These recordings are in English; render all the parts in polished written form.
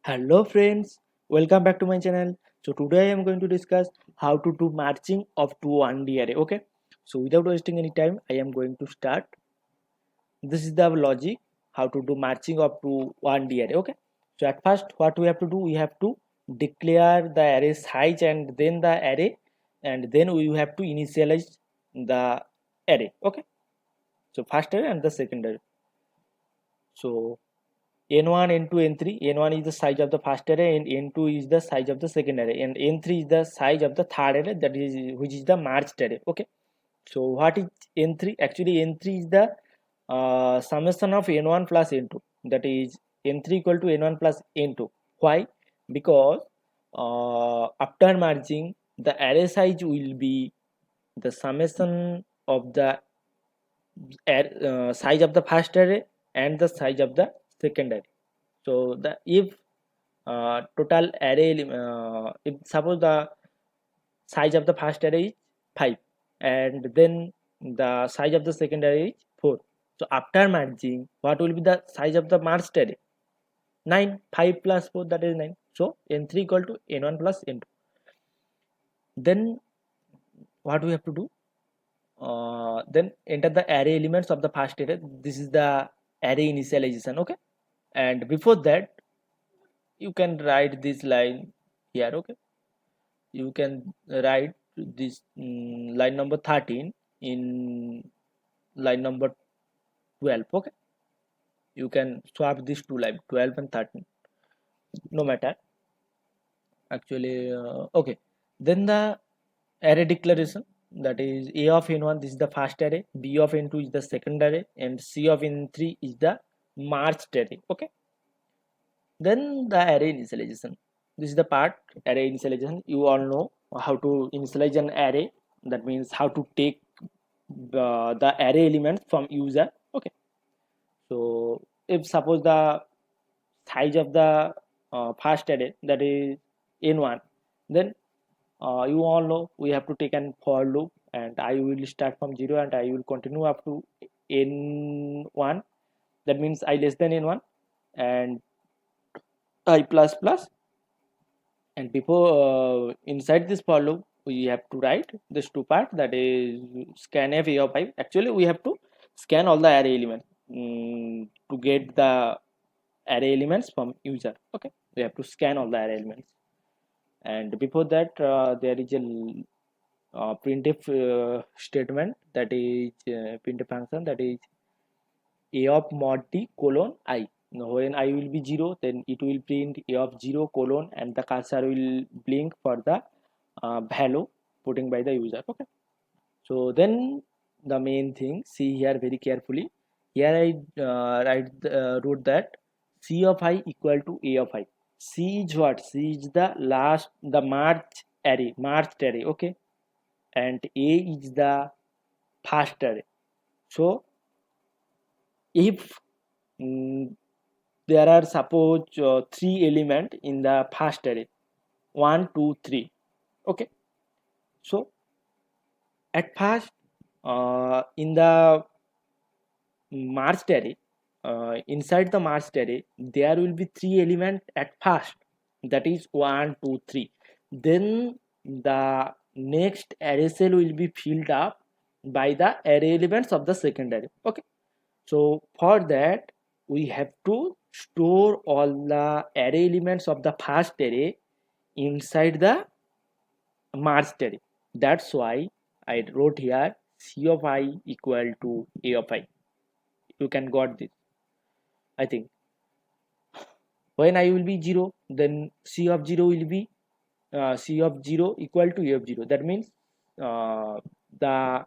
Hello friends, welcome back to my channel. So today I am going to discuss how to do matching of two 1D array. Okay, so without wasting any time, I am going to start. This is the logic how to do matching of two 1D array. Okay, so at first what we have to do, we have to declare the array size and then the array, and then we have to initialize the array. Okay, so first array and the second array. So n1 n2 n3, n1 is the size of the first array and n2 is the size of the second array and n3 is the size of the third array, that is which is the merged array. Okay, so what is n3? Actually n3 is the summation of n1 plus n2, that is n3 equal to n1 plus n2. Why? Because after merging, the array size will be the summation of the size of the first array and the size of the second array. So the if total array if suppose the size of the first array is 5 and then the size of the second array is 4, so after merging, what will be the size of the merged array? 9. 5 plus 4, that is 9. So n3 equal to n1 plus n2. Then what we have to do, then enter the array elements of the first array. This is the array initialization. Okay, and before that you can write this line here. Okay, you can write this line number 13 in line number 12. Okay, you can swap these two lines 12 and 13, no matter actually. Okay, then the array declaration, that is a of n1, this is the first array, b of n2 is the second array, and c of n3 is the merged array. Okay, then the array initialization, this is the part. Array initialization, you all know how to initialize an array, that means how to take the array elements from user. Okay, so if suppose the size of the first array, that is n1, then you all know we have to take an for loop, and I will start from 0 and I will continue up to n1, that means I less than n1 and I plus plus. And before inside this for loop, we have to write this two part, that is scanf a of 5. Actually we have to scan all the array elements to get the array elements from user. Okay, we have to scan all the array elements, and before that there is a printf statement, that is printf function, that is a of mod t colon I. Now, when I will be 0, then it will print a of 0 colon, and the cursor will blink for the value putting by the user. Okay, so then the main thing, see here very carefully. Here I wrote that c of I equal to a of I. C is what? C is the last, the merged array. Okay, and a is the first array. So if there are suppose three element in the first array, 1 2 3. Okay, so at first in the merged array, inside the merged array there will be three element at first, that is 1 2 3. Then the next array cell will be filled up by the array elements of the second array. Okay, so for that we have to store all the array elements of the first array inside the merged array. That's why I wrote here c of I equal to a of I. You can got this, I think. When I will be 0, then c of 0 will be c of 0 equal to a of 0. That means the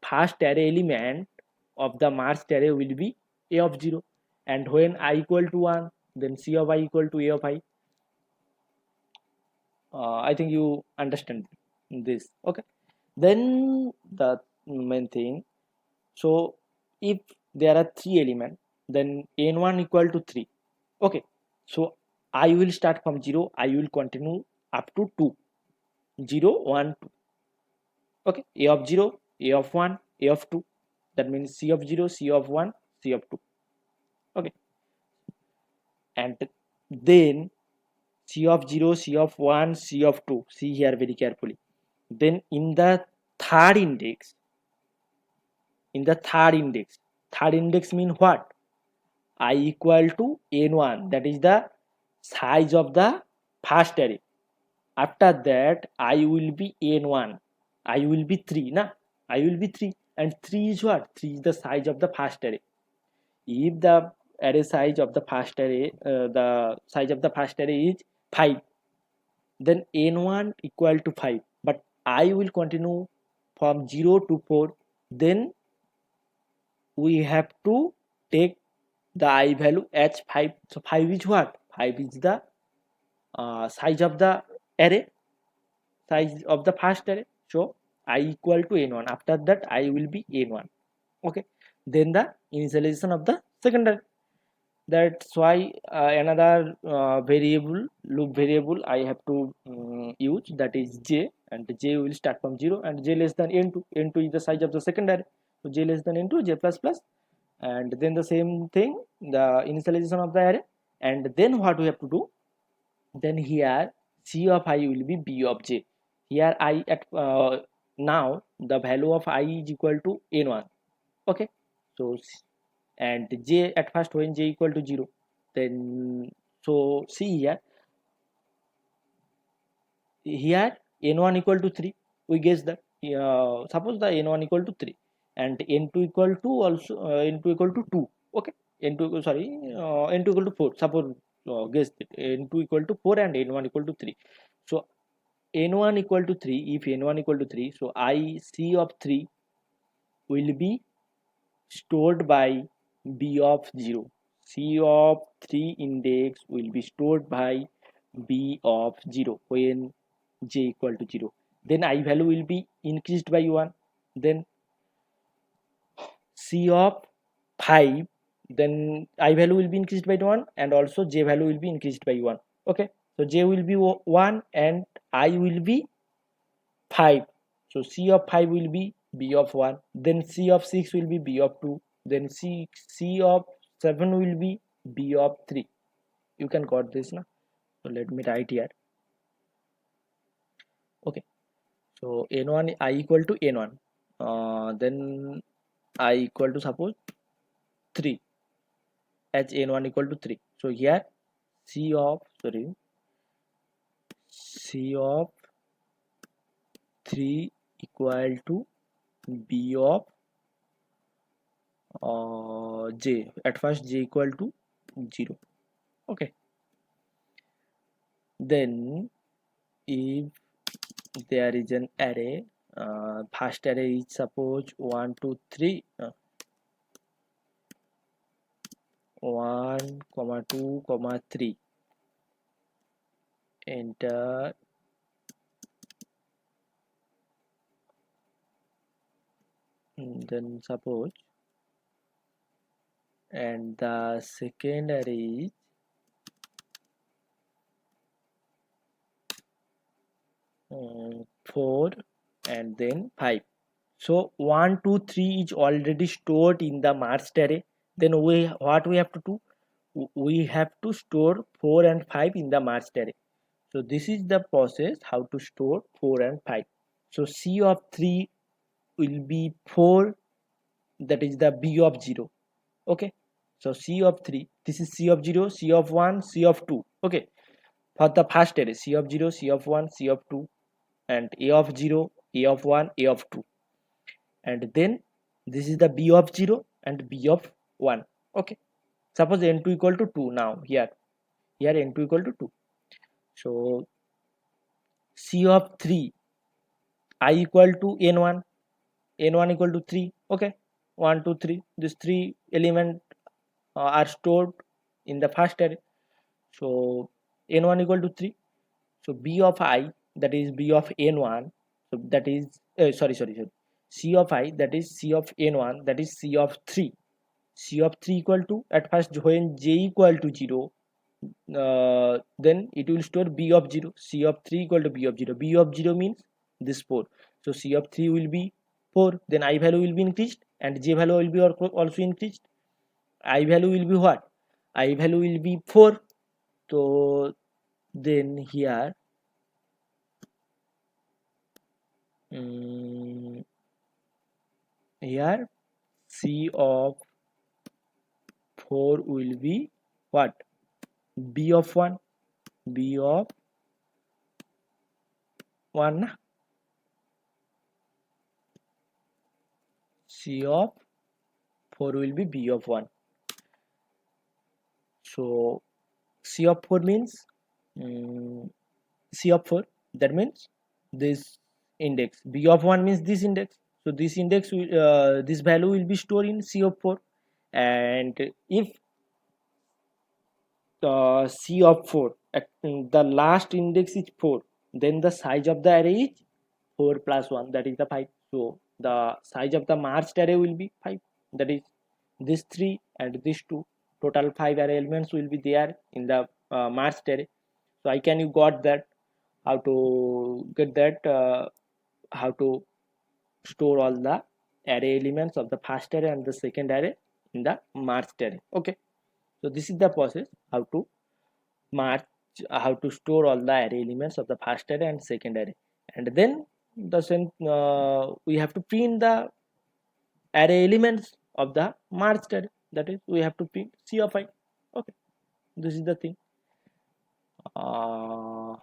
first array element of the merged array will be a of 0, and when I equal to 1, then c of I equal to a of I. I think you understand this. Okay, then the main thing, so if there are three elements, then n1 equal to 3. Okay, so I will start from 0, I will continue up to 2. 0 1 2. Okay, a of 0, a of 1, a of 2, that means c of 0, c of 1, c of 2. Okay, and then C of 0, C of 1, C of 2. See here very carefully. Then in the third index, third index mean what? I equal to n1, that is the size of the first array. After that I will be n1, I will be 3 na, I will be 3, and 3 is what? 3 is the size of the first array. If the array size of the first array the size of the first array is 5, then n1 equal to 5, but I will continue from 0 to 4. Then we have to take the I value as 5. So 5 is what? 5 is the size of the array, size of the first array. So I equal to n1. After that I will be n1. Okay. Then the initialization of the second array. That's why another variable, loop variable I have to use, that is j, and j will start from 0 and j less than n2. N2 is the size of the second array. So j less than n2, j plus plus, and then the same thing, the initialization of the array. And then what we have to do, then here c of I will be b of j. Here I at now the value of I is equal to n1. Okay, so and j at first when j equal to 0, then so see here n1 equal to 3, we guess that suppose the n1 equal to 3 and n2 equal to also n2 equal to 2. Okay, n2 sorry n2 equal to 4, suppose guess it, n2 equal to 4 and n1 equal to 3. So n1 equal to 3, if n1 equal to 3, so I c of 3 will be stored by b of 0. C of 3 index will be stored by b of 0 when j equal to 0. Then I value will be increased by 1. Then C of 5, then I value will be increased by 1 and also j value will be increased by 1. Okay, so j will be 1 and I will be 5. So C of 5 will be b of 1. Then C of 6 will be b of 2. Then C of 7 will be b of 3. You can got this now. So let me write here. Okay, so n1 I equal to n1, then I equal to suppose 3, as n1 equal to 3. So here C of C of 3 equal to b of j. At first j equal to 0. Okay, then if there is an array, first array is suppose 1 2 3 1 comma 2 comma 3, enter, then suppose, and the second array is 4 and then 5. So 1 2 3 is already stored in the merged array. Then what we have to do, we have to store 4 and 5 in the merged array. So this is the process how to store 4 and 5. So C of 3 will be 4, that is the b of 0. Okay, so C of 3, this is C of 0, C of 1, C of 2. Okay, for the first array C of 0, C of 1, C of 2, and A of 0, A of 1, A of 2, and then this is the b of 0 and b of 1. Okay, suppose n2 equal to 2. Now here n2 equal to 2, so C of 3 I equal to n1, n1 equal to 3. Okay, 1 2 3, these 3 element are stored in the first array. So n1 equal to 3, so b of I, that is b of n1, so that is sorry, C of I, that is C of n1, that is C of 3. C of 3 equal to, at first when j equal to 0, then it will store b of 0. C of 3 equal to b of 0. B of 0 means this 4. So C of 3 will be 4. Then I value will be increased and j value will be also increased. I value will be what? I value will be 4. So then here mm, here C of 4 will be what? B of 1. B of 1 na? C of 4 will be B of 1. So C of 4 means C of 4, that means this index. B of 1 means this index. So this index will, this value will be stored in C of 4. And if C of 4 the last index is 4, then the size of the array is 4 plus 1, that is the 5. So the size of the merged array will be 5, that is this 3 and this 2. Total 5 array elements will be there in the merged array. So I can you got that, how to get that, how to store all the array elements of the first array and the second array in the merged array. Okay, so this is the process how to merge, how to store all the array elements of the first array and second array. And then the same we have to print the array elements of the merged array, that is we have to print C of I. Okay, this is the thing. Now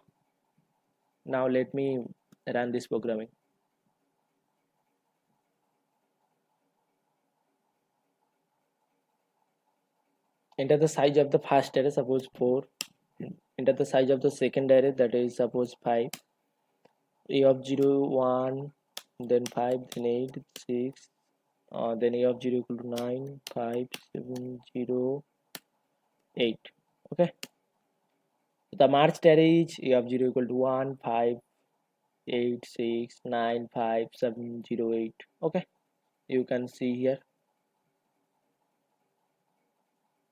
let me run this programming. Enter the size of the first array, suppose 4. Enter the size of the second array, that is suppose 5. A of 0 1, then 5, then 8, 6, then A of 0 equal to 9 5 7 0 8. Okay, the merged array is A of 0 equal to 1 5 8 6 9 5 7 0 8. Okay, you can see here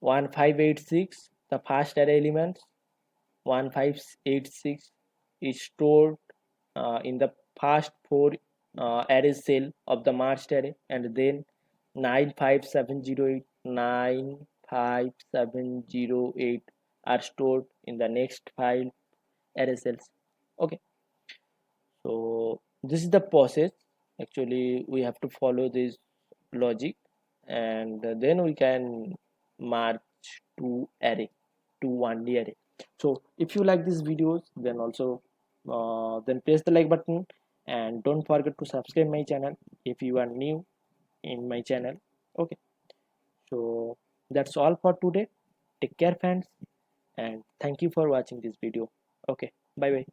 1586, the first array elements 1586 is stored in the first 4 array cell of the merged array, and then 95708 95708 are stored in the next 5 array cells. Okay, so this is the process. Actually we have to follow this logic, and then we can merge to array, to 1D array. So if you like these videos, then also then press the like button, and don't forget to subscribe my channel if you are new in my channel. Okay, so that's all for today. Take care friends, and thank you for watching this video. Okay, bye bye.